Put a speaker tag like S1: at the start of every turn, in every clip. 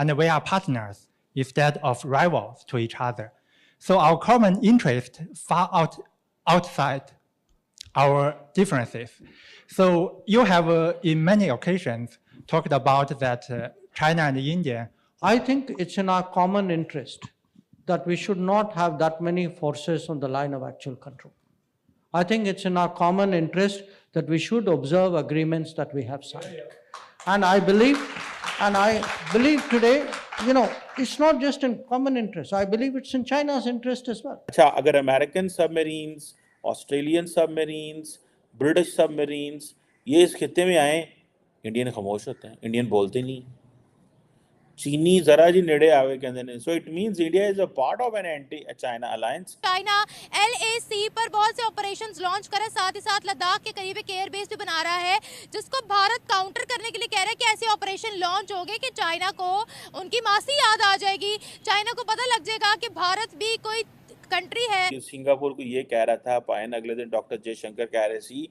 S1: and we are partners instead of rivals to each other. So our common interest far outside our differences. So you have, in many occasions, talked about that China and India.
S2: I think it's in our common interest that we should not have that many forces on the line of actual control. I think it's in our common interest that we should observe agreements that we have signed. And I believe today, it's not just in common interest. I believe it's in China's interest as well.
S3: अच्छा, अगर American submarines, Australian submarines, British submarines ये इस खित्ते में आए, Indian खामोश होते हैं, इंडियन बोलते नहीं, चीनी जरा जी नेड़े आवे कहते हैं. So it means India is a part of an anti-China alliance.
S4: China LAC पर बहुत से ऑपरेशंस लॉन्च करे, साथ ही साथ लद्दाख के करीब एक एयरबेस भी बना रहा है, जिसको भारत काउंटर करने के लिए कह रहा है कि ऐसे ऑपरेशन लॉन्च हो गए कि चाइना को उनकी मासी याद आ जाएगी, चाइना को पता लग जाएगा कि भारत भी कोई कंट्री है.
S3: सिंगापुर को ये कह रहा था पायन, अगले दिन डॉक्टर जयशंकर कह रहे सी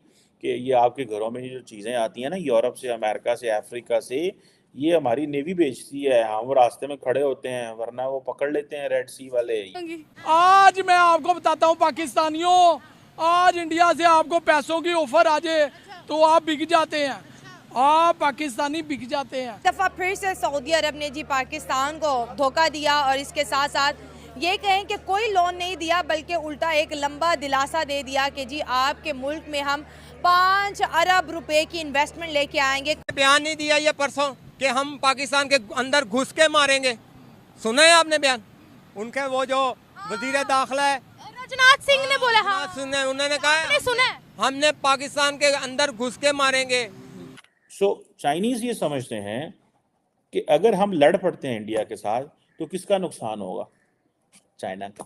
S3: कि ये आपके घरों में जो चीज़ें आती हैं ना यूरोप से, अमेरिका से, अफ्रीका से, ये हमारी नेवी बेचती है, हम रास्ते में खड़े होते हैं वरना वो पकड़ लेते हैं रेड सी वाले.
S5: आज मैं आपको बताता हूँ पाकिस्तानियों, आज इंडिया से आपको पैसों की ऑफर आ जाए तो आप बिक जाते हैं, आप पाकिस्तानी बिक जाते हैं.
S6: दफा फिर से सऊदी अरब ने जी पाकिस्तान को धोखा दिया और इसके साथ साथ ये कहें कि कोई लोन नहीं दिया बल्कि उल्टा एक लंबा दिलासा दे दिया कि जी आपके मुल्क में हम 5 अरब रुपए की इन्वेस्टमेंट लेके आएंगे.
S7: बयान नहीं दिया ये परसों कि हम पाकिस्तान के अंदर घुस के मारेंगे, सुना है आपने बयान? उनके वो जो वजीर दाखिला है
S4: राजनाथ सिंह ने बोला, हाँ
S7: सुने, उन्होंने कहा
S4: सुना
S7: हमने पाकिस्तान के अंदर घुस के मारेंगे.
S3: सो चाइनीज ये समझते हैं कि अगर हम लड़ पड़ते हैं इंडिया के साथ तो किसका नुकसान होगा? चाइना का.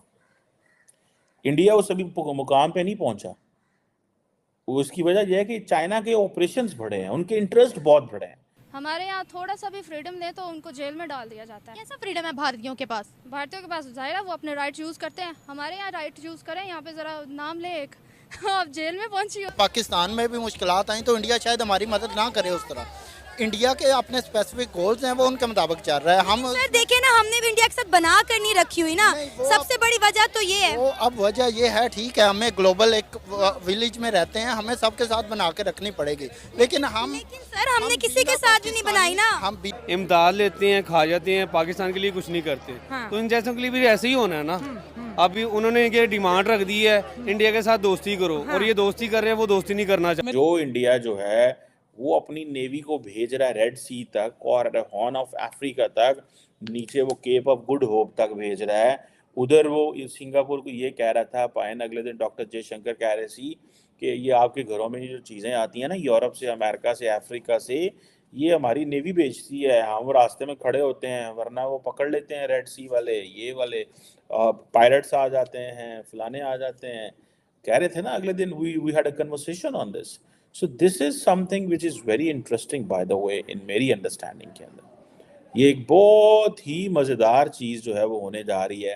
S3: इंडिया उस अभी मुकाम पे नहीं पहुंचा. उसकी वजह यह है कि चाइना के ऑपरेशंस बढ़े हैं, उनके इंटरेस्ट बहुत बढ़े हैं.
S8: हमारे यहाँ थोड़ा सा भी फ्रीडम दे तो उनको जेल में डाल दिया जाता है.
S4: कैसा फ्रीडम है भारतीयों के पास?
S8: भारतीयों के पास जाहिर है वो अपने राइट यूज़ करते हैं, हमारे यहाँ राइट यूज़ करें. यहाँ पे ज़रा नाम ले एक आप जेल में पहुंची हो.
S9: पाकिस्तान में भी मुश्किलात आई तो इंडिया शायद हमारी मदद ना करे उस तरह. इंडिया के अपने स्पेसिफिक गोल्स हैं वो उनके मुताबिक चल रहा है. हम
S6: सर देखें ना, हमने भी इंडिया के साथ बना कर नहीं रखी हुई ना, सबसे बड़ी वजह तो ये है.
S9: वो अब वजह ये है, ठीक है हमें ग्लोबल एक विलेज में रहते हैं, हमें सबके साथ बना के रखनी पड़ेगी, लेकिन
S6: सर हमने किसी के साथ भी नहीं बनाई ना.
S9: हम
S10: इमदाद लेते हैं, खा जाते हैं, पाकिस्तान के लिए कुछ नहीं करते. तो इन जैसों के लिए भी ऐसे ही होना है ना. अभी उन्होंने ये डिमांड रख दी है इंडिया के साथ दोस्ती करो, और ये दोस्ती कर रहे हैं, वो दोस्ती नहीं करना चाहते.
S3: जो इंडिया जो है वो अपनी नेवी को भेज रहा है रेड सी तक और हॉर्न ऑफ अफ्रीका तक, नीचे वो केप ऑफ गुड होप तक भेज रहा है. उधर वो सिंगापुर को ये कह रहा था पायन, अगले दिन डॉक्टर जयशंकर कह रहे सी कि ये आपके घरों में जो चीज़ें आती हैं ना यूरोप से, अमेरिका से, अफ्रीका से, ये हमारी नेवी बेचती है, हम रास्ते में खड़े होते हैं वरना वो पकड़ लेते हैं रेड सी वाले, ये वाले पायरेट्स आ जाते हैं, फलाने आ जाते हैं. कह रहे थे ना अगले दिन, we had a conversation on this. So this is something which is very interesting by the way in मेरी अंडरस्टैंडिंग के अंदर. ये एक बहुत ही मज़ेदार चीज़ जो है वो होने जा रही है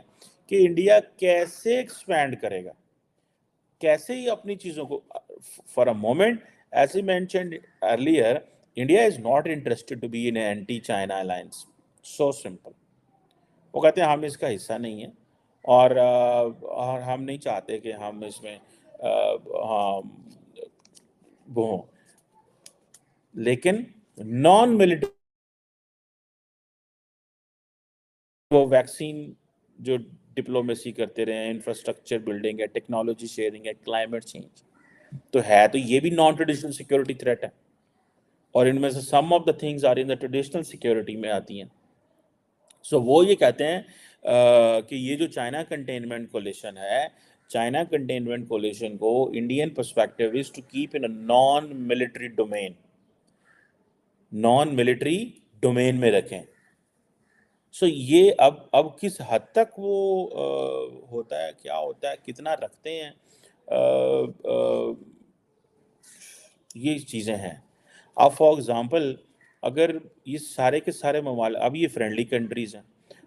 S3: कि इंडिया कैसे एक्सपैंड करेगा, कैसे ही अपनी चीज़ों को. For a moment as I mentioned earlier, India is not interested to be in anti China alliance. So simple. वो कहते हैं हम इसका हिस्सा नहीं है और हम नहीं चाहते कि हम इसमें वो, लेकिन नॉन मिलिट्री वो वैक्सीन जो डिप्लोमेसी करते रहे हैं, इंफ्रास्ट्रक्चर बिल्डिंग है, टेक्नोलॉजी शेयरिंग है, क्लाइमेट चेंज तो है, तो ये भी नॉन ट्रेडिशनल सिक्योरिटी थ्रेट है. और इनमें से some of the things are in the traditional security में आती हैं. सो वो ये कहते हैं कि ये जो चाइना कंटेनमेंट कोलिशन है, चाइना कंटेनमेंट कोलिशन को Indian perspective is to keep in a non military domain, non military domain में रखें. सो ये अब किस हद तक वो होता है, क्या होता है, कितना रखते हैं, ये चीज़ें हैं. अब फॉर एग्ज़ाम्पल अगर ये सारे के सारे ममालिक, अब ये फ्रेंडली कंट्रीज़ हैं.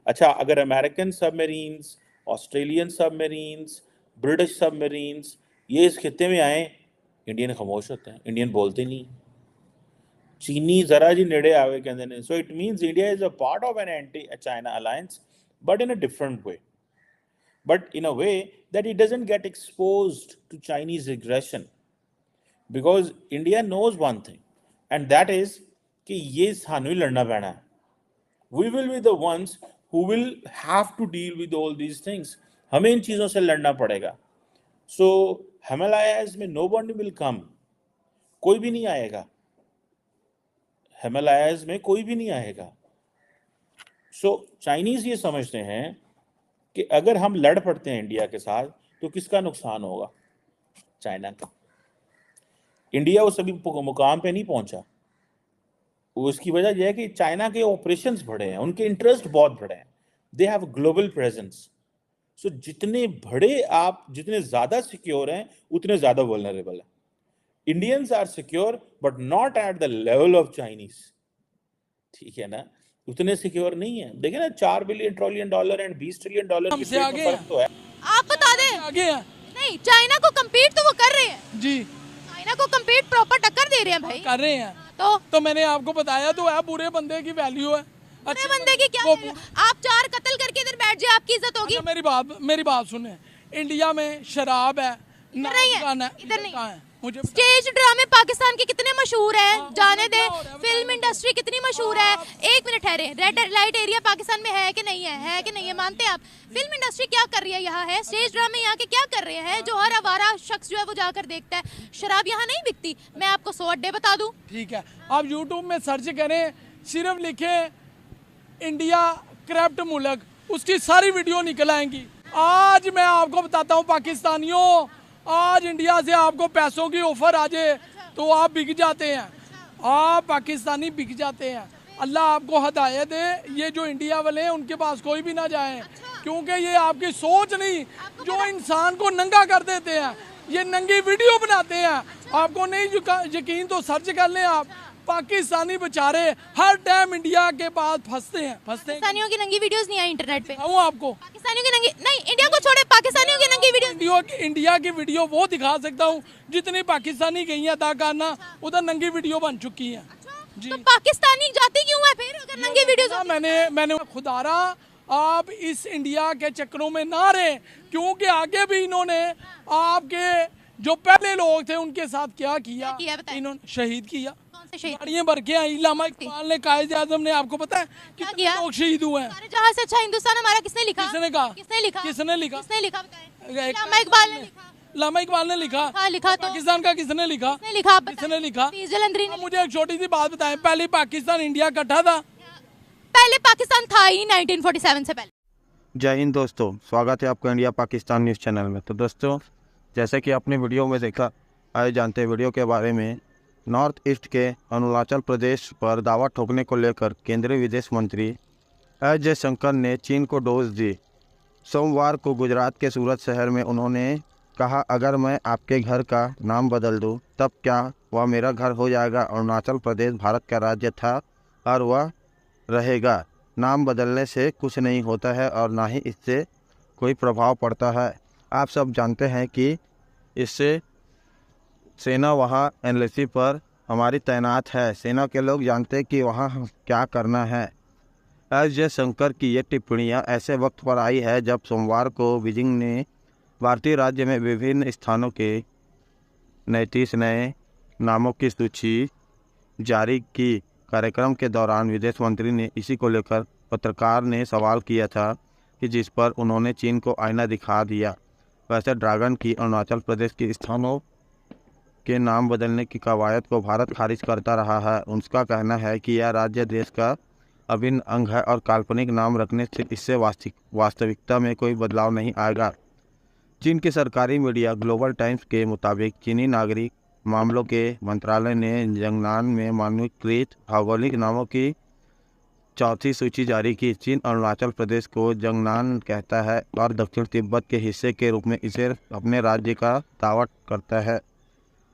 S3: अच्छा, अगर American submarines, Australian submarines, British submarines ये इस खित्ते में आए, इंडियन खामोश होते हैं, इंडियन बोलते नहीं, चीनी जरा जी नेड़े आवे कहंदे ने. So it means India is a part of an anti-China alliance, but in a different way. But in a way that it doesn't get exposed to Chinese aggression. Because India knows one thing, and that is कि ये सानू ही लड़ना पैना है. We will be the ones who will have to deal with all these things. हमें इन चीज़ों से लड़ना पड़ेगा. So Himalayas में nobody will come. कोई भी नहीं आएगा. Himalayas में कोई भी नहीं आएगा. So Chinese ये समझते हैं कि अगर हम लड़ पड़ते हैं इंडिया के साथ तो किसका नुकसान होगा? चाइना का. इंडिया उस अभी मुकाम पे नहीं पहुंचा. उसकी वजह यह है कि चाइना के ऑपरेशंस बढ़े हैं, उनके इंटरेस्ट बहुत बढ़े हैं. They have global presence. So जितने बड़े आप जितने ज़्यादा सिक्योर हैं उतने ज़्यादा वल्नरेबल हैं. Indians are secure but not at the level of Chinese. ठीक है ना, उतने सिक्योर नहीं है. देखिए ना, $4 बिलियन एंड $20 ट्रिलियन
S5: हमसे आगे हैं.
S3: तो है.
S4: आप बता दें.
S5: आगे हैं
S4: नहीं, चाइना को कम्पीट तो वो कर रहे हैं
S5: जी,
S4: चाइना को कम्पीट प्रॉपर टक्कर दे रहे हैं भाई.
S5: कर रहे हैं. तो मैंने आपको बताया तो है, बुरे बंदे की वैल्यू है.
S4: बुरे बंदे की क्या value? आप 4 कत्ल करके इधर बैठ जाए, आपकी इज्जत होगी.
S5: अच्छा, मेरी बात सुने. इंडिया में शराब है,
S4: इधर नहीं है,
S5: गाना
S4: इधर नहीं.
S5: कहाँ है? मुझे
S4: स्टेज ड्रामे पाकिस्तान के कितने मशहूर हैं, जाने दे. फिल्म इंडस्ट्री कितनी मशहूर है. एक मिनट ठहरे, रेड लाइट एरिया पाकिस्तान में है कि नहीं है, है कि नहीं है, मानते हैं आप? फिल्म इंडस्ट्री क्या कर रही है यहाँ है, स्टेज ड्रामे यहाँ के क्या कर रहे हैं जो हर आवारा शख्स जो है वो जाकर देखता है. शराब यहाँ नहीं बिकती. मैं आपको 100 अड्डे बता दूं.
S5: ठीक है, आप यूट्यूब में सर्च करें, सिर्फ लिखे इंडिया करप्ट मुल्क, उसकी सारी वीडियो निकल आएंगी. आज मैं आपको बताता हूँ पाकिस्तानियों, आज इंडिया से आपको पैसों की ऑफर आ जाए तो आप बिक जाते हैं. आप पाकिस्तानी बिक जाते हैं. अल्लाह आपको हदायत दे. ये जो इंडिया वाले हैं उनके पास कोई भी ना जाए, क्योंकि ये आपकी सोच नहीं, जो इंसान को नंगा कर देते हैं, ये नंगी वीडियो बनाते हैं. आपको नहीं यकीन तो सर्च कर लें आप. पाकिस्तानी बेचारे हर टाइम इंडिया के पास फंसते हैं.
S4: पाकिस्तानियों की नंगी वीडियोस नहीं आई इंटरनेट पे.
S5: हूँ आपको
S4: पाकिस्तानियों की नंगी नहीं, इंडिया को छोड़े पाकिस्तानियों की नंगी वीडियोस.
S5: इंडिया की वीडियो वो दिखा सकता हूँ जितनी पाकिस्तानी गई हैं अदाकारना, उधर नंगी वीडियो बन चुकी हैं.
S4: तो पाकिस्तानी जाते क्यों है फिर अगर नंगी वीडियोस?
S5: मैंने खुदारा आप इस इंडिया के चक्करों में ना रहे, क्योंकि आगे भी इन्होंने आपके जो पहले लोग थे उनके साथ क्या किया इन्होंने शहीद किया. गाड़ियां भर के आई. लामा इकबाल ने, कायद आजम ने, आपको पता है कितने लोग शहीद हुए हैं.
S4: जहाँ से अच्छा हिंदुस्तान हमारा किसने लिखा?
S5: किसने कहा?
S4: किसने लिखा?
S5: किसने लिखा?
S4: किसने लिखा? लामा इकबाल ने लिखा.
S5: लामा इकबाल ने लिखा.
S4: हाँ, लिखा. तो
S5: पाकिस्तान का किसने लिखा?
S4: किसने लिखा?
S5: किसने लिखा?
S4: जलंधरी ने.
S5: मुझे एक छोटी सी बात बताएं, पहले पाकिस्तान इंडिया इकट्ठा था?
S4: पहले पाकिस्तान था ही 1947 से पहले.
S11: जय हिंद दोस्तों, स्वागत है आपका इंडिया पाकिस्तान न्यूज़ चैनल में. तो दोस्तों, जैसे कि आपने वीडियो में देखा, आए जानते हैं वीडियो के बारे में. नॉर्थ ईस्ट के अरुणाचल प्रदेश पर दावा ठोकने को लेकर केंद्रीय विदेश मंत्री एस जयशंकर ने चीन को डोज दी. सोमवार को गुजरात के सूरत शहर में उन्होंने कहा, अगर मैं आपके घर का नाम बदल दूं, तब क्या वह मेरा घर हो जाएगा? अरुणाचल प्रदेश भारत का राज्य था और वह रहेगा. नाम बदलने से कुछ नहीं होता है और ना ही इससे कोई प्रभाव पड़ता है. आप सब जानते हैं कि इससे सेना वहाँ एनएलसी पर हमारी तैनात है. सेना के लोग जानते हैं कि वहाँ क्या करना है. एस जयशंकर की ये टिप्पणियाँ ऐसे वक्त पर आई है जब सोमवार को बीजिंग ने भारतीय राज्य में विभिन्न स्थानों के 29 नए नामों की सूची जारी की. कार्यक्रम के दौरान विदेश मंत्री ने इसी को लेकर पत्रकार ने सवाल किया था कि जिस पर उन्होंने चीन को आईना दिखा दिया. वैसे ड्रैगन की अरुणाचल प्रदेश के स्थानों के नाम बदलने की कवायद को भारत खारिज करता रहा है. उनका कहना है कि यह राज्य देश का अभिन्न अंग है और काल्पनिक नाम रखने से इससे वास्तविकता में कोई बदलाव नहीं आएगा. चीन के सरकारी मीडिया ग्लोबल टाइम्स के मुताबिक चीनी नागरिक मामलों के मंत्रालय ने जंगनान में मानकीकृत भौगोलिक नामों की 4थी सूची जारी की. चीन अरुणाचल प्रदेश को जंगनान कहता है और दक्षिण तिब्बत के हिस्से के रूप में इसे अपने राज्य का दावा करता है.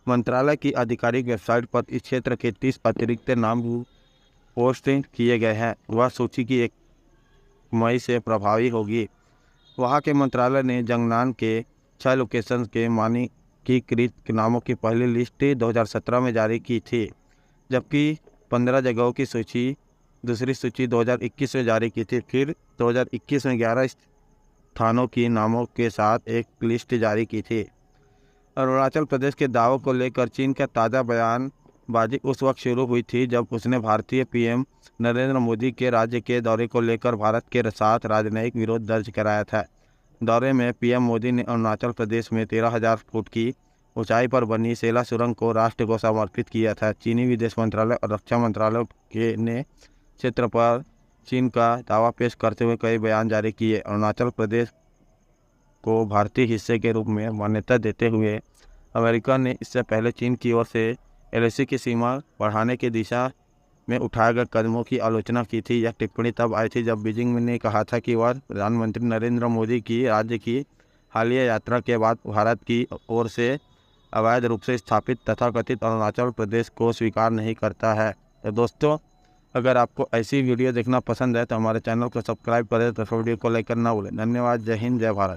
S11: मंत्रालय की आधिकारिक वेबसाइट पर इस क्षेत्र के 30 अतिरिक्त नाम पोस्ट किए गए हैं. वह सूची की 1 मई से प्रभावी होगी. वहां के मंत्रालय ने जंगनान के 6 लोकेशन के मानकीकृत नामों की पहली लिस्ट 2017 में जारी की थी, जबकि 15 जगहों की सूची, दूसरी सूची 2021 में जारी की थी। फिर 2021 में 11 स्थानों की नामों के साथ एक लिस्ट जारी की थी। अरुणाचल प्रदेश के दावों को लेकर चीन का ताज़ा बयानबाजी उस वक्त शुरू हुई थी जब उसने भारतीय पीएम नरेंद्र मोदी के राज्य के दौरे को लेकर भारत के साथ राजनयिक विरोध दर्ज कराया था। दौरे में पीएम मोदी ने अरुणाचल प्रदेश में 13,000 फुट की ऊंचाई पर बनी सेला सुरंग को राष्ट्र को समर्पित किया था। चीनी विदेश मंत्रालय और रक्षा मंत्रालय ने क्षेत्र पर चीन का दावा पेश करते हुए कई बयान जारी किए। अरुणाचल प्रदेश को भारतीय हिस्से के रूप में मान्यता देते हुए अमेरिका ने इससे पहले चीन की ओर से एलएसी की सीमा बढ़ाने की दिशा में उठाए गए कदमों की आलोचना की थी। यह टिप्पणी तब आई थी जब बीजिंग ने कहा था कि वह प्रधानमंत्री नरेंद्र मोदी की राज्य की हालिया यात्रा के बाद भारत की ओर से अवैध रूप से स्थापित तथाकथित अरुणाचल प्रदेश को स्वीकार नहीं करता है। तो दोस्तों, अगर आपको ऐसी वीडियो देखना पसंद है तो हमारे चैनल को सब्सक्राइब करें, तो वीडियो को लाइक करना भूलें। धन्यवाद। जय हिंद, जय भारत।